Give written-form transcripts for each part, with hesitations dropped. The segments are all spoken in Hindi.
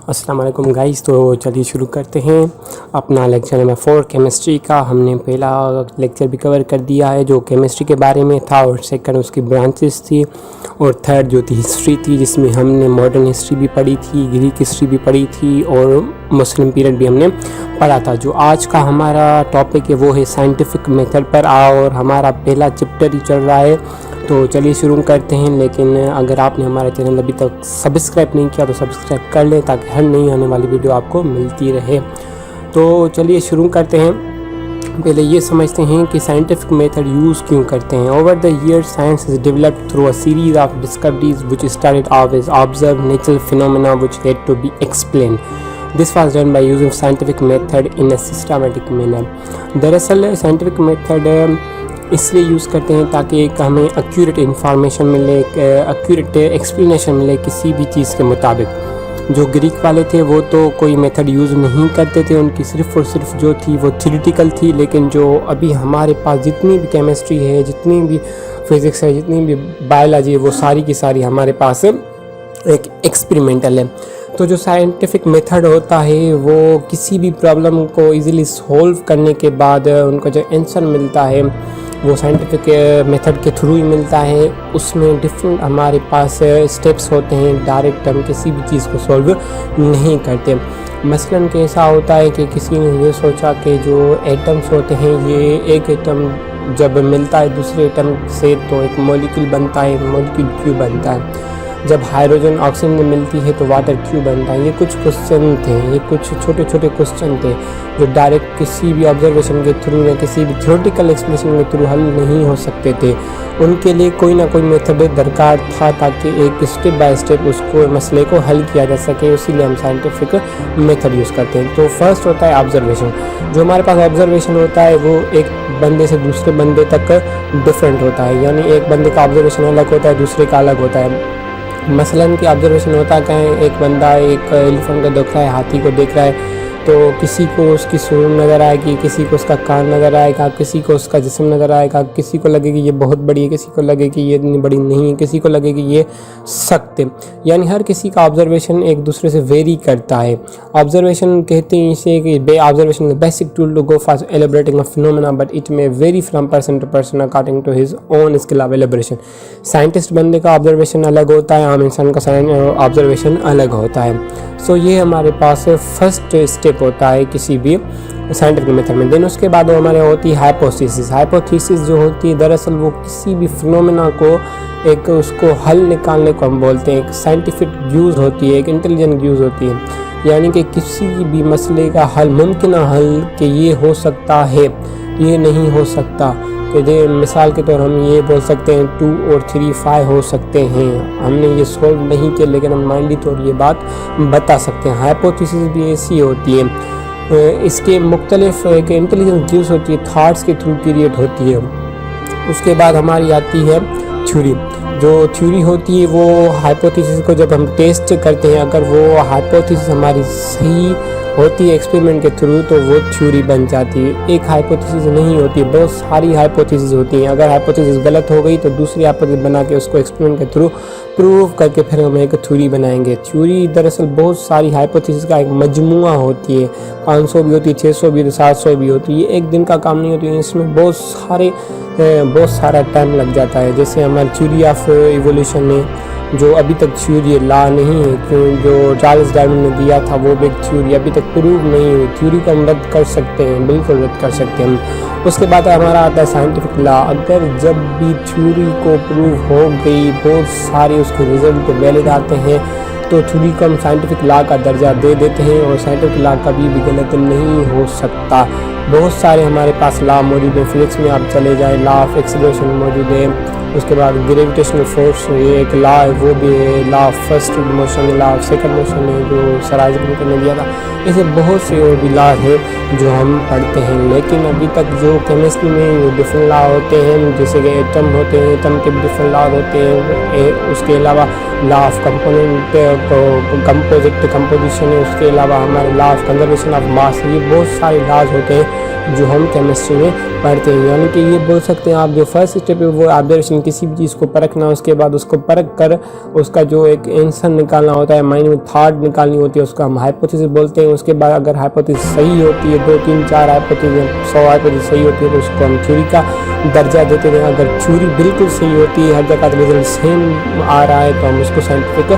अस्सलाम वालेकुम गाइस। तो चलिए शुरू करते हैं अपना लेक्चर नंबर 4 केमिस्ट्री का। हमने पहला लेक्चर भी कवर कर दिया है जो केमिस्ट्री के बारे में था, और सेकंड उसकी ब्रांचेस थी, और थर्ड जो थी हिस्ट्री थी जिसमें हमने मॉडर्न हिस्ट्री भी पढ़ी थी, ग्रीक हिस्ट्री भी पढ़ी थी, और मुस्लिम पीरियड भी हमने पढ़ा था। जो आज का हमारा टॉपिक है वो है साइंटिफिक मेथड पर, और हमारा पहला चैप्टर ही चल रहा है। तो चलिए शुरू करते हैं। लेकिन अगर आपने हमारा चैनल अभी तक सब्सक्राइब नहीं किया तो सब्सक्राइब कर लें ताकि हर नई आने वाली वीडियो आपको मिलती रहे। तो चलिए शुरू करते हैं। पहले ये समझते हैं कि साइंटिफिक मेथड यूज़ क्यों करते हैं। Over the year science is developed through a series of discoveries which started off as observe natural phenomena which had to be explain. This was done by using scientific method in a systematic manner. दरअसल साइंटिफिक मेथड इसलिए यूज़ करते हैं ताकि एक हमें एक्यूरेट इंफॉर्मेशन मिले, एक्यूरेट एक्सप्लेनेशन मिले किसी भी चीज़ के मुताबिक। जो ग्रीक वाले थे वो तो कोई मेथड यूज़ नहीं करते थे, उनकी सिर्फ़ और सिर्फ जो थी वो थ्योरेटिकल थी। लेकिन जो अभी हमारे पास जितनी भी केमिस्ट्री है, जितनी भी फिज़िक्स है, जितनी भी बायोलॉजी है, वो सारी की सारी हमारे पास एक एक्सपेरिमेंटल है। तो जो साइंटिफिक मेथड होता है वो किसी भी प्रॉब्लम को इजीली सॉल्व करने के बाद उनको जो आंसर मिलता है वो साइंटिफिक मेथड के थ्रू ही मिलता है। उसमें डिफरेंट हमारे पास स्टेप्स होते हैं, डायरेक्ट हम किसी भी चीज़ को सॉल्व नहीं करते। मसलन कैसा होता है कि किसी ने ये सोचा कि जो एटम्स होते हैं, ये एक एटम जब मिलता है दूसरे एटम से तो एक मॉलिक्यूल बनता है, मॉलिक्यूल क्यों बनता है। जब हाइड्रोजन ऑक्सीजन मिलती है तो वाटर क्यों बनता है। ये कुछ क्वेश्चन थे, ये कुछ छोटे छोटे क्वेश्चन थे जो डायरेक्ट किसी भी ऑब्जर्वेशन के थ्रू या किसी भी थ्योरेटिकल एक्सप्लेनेशन के थ्रू हल नहीं हो सकते थे। उनके लिए कोई ना कोई मेथड दरकार था ताकि एक स्टेप बाय स्टेप उसको मसले को हल किया जा सके। इसीलिए हम साइंटिफिक मेथड यूज़ करते हैं। तो फर्स्ट होता है ऑब्जर्वेशन। जो हमारे पास ऑब्जर्वेशन होता है वो एक बंदे से दूसरे बंदे तक डिफरेंट होता है, यानी एक बंदे का ऑब्जर्वेशन अलग होता है, दूसरे का अलग होता है। मसलन कि ऑब्जर्वेशन होता है कहें एक बंदा एक एलिफेंट को देख रहा है, हाथी को देख रहा है, तो किसी को उसकी सूंड नज़र आएगी, किसी को उसका कान नज़र आएगा, किसी को उसका जिस्म नज़र आएगा, किसी को लगेगी ये बहुत बड़ी है, किसी को लगेगी ये इतनी बड़ी नहीं है, किसी को लगेगी ये सख्त है। यानी हर किसी का ऑब्जर्वेशन एक दूसरे से वेरी करता है। ऑब्जर्वेशन कहते हैं इसे कि observation is basic tool to go for elaborating a phenomena but it may vary from person to person according to his own skill of elaboration. Scientist बंदे का ऑब्जर्वेशन अलग होता है, आम इंसान का ऑब्जर्वेशन अलग होता है। सो ये हमारे पास फर्स्ट स्टेप होता है किसी भी साइंटिफिक मेथड में। देन उसके बाद हमारे होती है हाइपोथेसिस। हाइपोथेसिस जो होती है दरअसल वो किसी भी फिनोमेना को एक उसको हल निकालने को हम बोलते हैं। एक साइंटिफिक यूज़ होती है, एक इंटेलिजेंट यूज़ होती है, यानी कि किसी भी मसले का हल, मुमकिन हल कि ये हो सकता है, ये नहीं हो सकता। कि मिसाल के तौर हम ये बोल सकते हैं 2 और 3 5 हो सकते हैं। हमने ये सोल्व नहीं किया लेकिन हम माइंडली तौर ये बात बता सकते हैं। हाइपोथेसिस भी ऐसी होती है। इसके मुख्तलिफ एक इंटेलिजेंस यूज़ होती है, थाट्स के थ्रू क्रिएट होती है। उसके बाद हमारी आती है थ्योरी। जो थ्योरी होती है वो हाइपोथेसिस को जब हम टेस्ट करते हैं, अगर वो हाइपोथेसिस हमारी सही होती है एक्सपेरिमेंट के थ्रू तो वो थ्योरी बन जाती है। एक हाइपोथेसिस नहीं होती है, बहुत सारी हाइपोथेसिस होती हैं। अगर हाइपोथेसिस गलत हो गई तो दूसरी हाइपोथेसिस बना के उसको एक्सपेरिमेंट के थ्रू प्रूव करके फिर हम एक थ्योरी बनाएंगे। थ्योरी दरअसल बहुत सारी हाइपोथेसिस का एक मजमुआ होती है। 500 भी होती है, 600 भी, 700 भी होती है। एक दिन का काम नहीं होती है, इसमें बहुत सारा टाइम लग जाता है। जैसे हमारी थ्योरी ऑफ इवोल्यूशन में जो अभी तक थ्योरी ला नहीं है, क्यों जो चार्ल्स डार्विन ने दिया था वो भी एक थ्योरी अभी तक प्रूव नहीं हुई। थ्योरी को हम रद्द कर सकते हैं, बिल्कुल रद्द कर सकते हैं। उसके बाद हमारा आता है साइंटिफिक लॉ। अगर जब भी थ्योरी को प्रूव हो गई, बहुत सारे उसके रिजल्ट वैलिड आते हैं, तो थ्योरी को हम साइंटिफिक लॉ का दर्जा दे देते हैं और साइंटिफिक लॉ कभी भी गलत नहीं हो सकता। बहुत सारे हमारे पास लॉ मौजूद है। फिजिक्स में आप चले जाएँ, लॉ ऑफ एक्सीलरेशन मौजूद है। उसके बाद ग्रेविटेशनल फोर्स ये एक लॉ है, वो भी है। Law of first motion, law of second motion है जो सर आइजैक न्यूटन ने दिया था। ऐसे बहुत से और भी लॉ है जो हम पढ़ते हैं। लेकिन अभी तक जो केमिस्ट्री में जो डिफरेंट लॉ होते हैं, जैसे कि एटम होते हैं, एटम के भी डिफरेंट लॉ होते हैं। उसके अलावा law of component composite composition है। उसके अलावा हमारे law of conservation of mass, ये बहुत सारे लॉज होते हैं जो हम केमिस्ट्री में पढ़ते हैं। यानी कि ये बोल सकते हैं आप जो फर्स्ट स्टेप है वो ऑब्जर्वेशन, किसी भी चीज़ को परखना, उसके बाद उसको परख कर उसका जो एक आंसर निकालना होता है, माइंड में थॉट निकालनी होती है, उसका हम हाइपोथेसिस बोलते हैं। उसके बाद अगर हाइपोथेसिस सही होती है, 2 3 4 हाइपोथेसिस 100 हाइपोथेसिस सही होती है तो उसको हम थ्योरी का दर्जा देते हैं। अगर थ्योरी बिल्कुल सही होती है, हर जगह रिजल्ट सेम आ रहा है तो हम उसको साइंटिफिक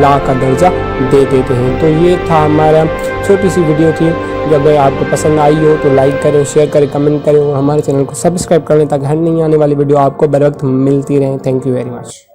लॉ का दर्जा दे देते हैं। तो ये था हमारा छोटी सी वीडियो थी। जो अगर आपको पसंद आई हो तो लाइक करें, शेयर करें, कमेंट करें और हमारे चैनल को सब्सक्राइब कर लें ताकि हर नई आने वाली वीडियो आपको बर वक्त मिलती रहे। Thank you very much.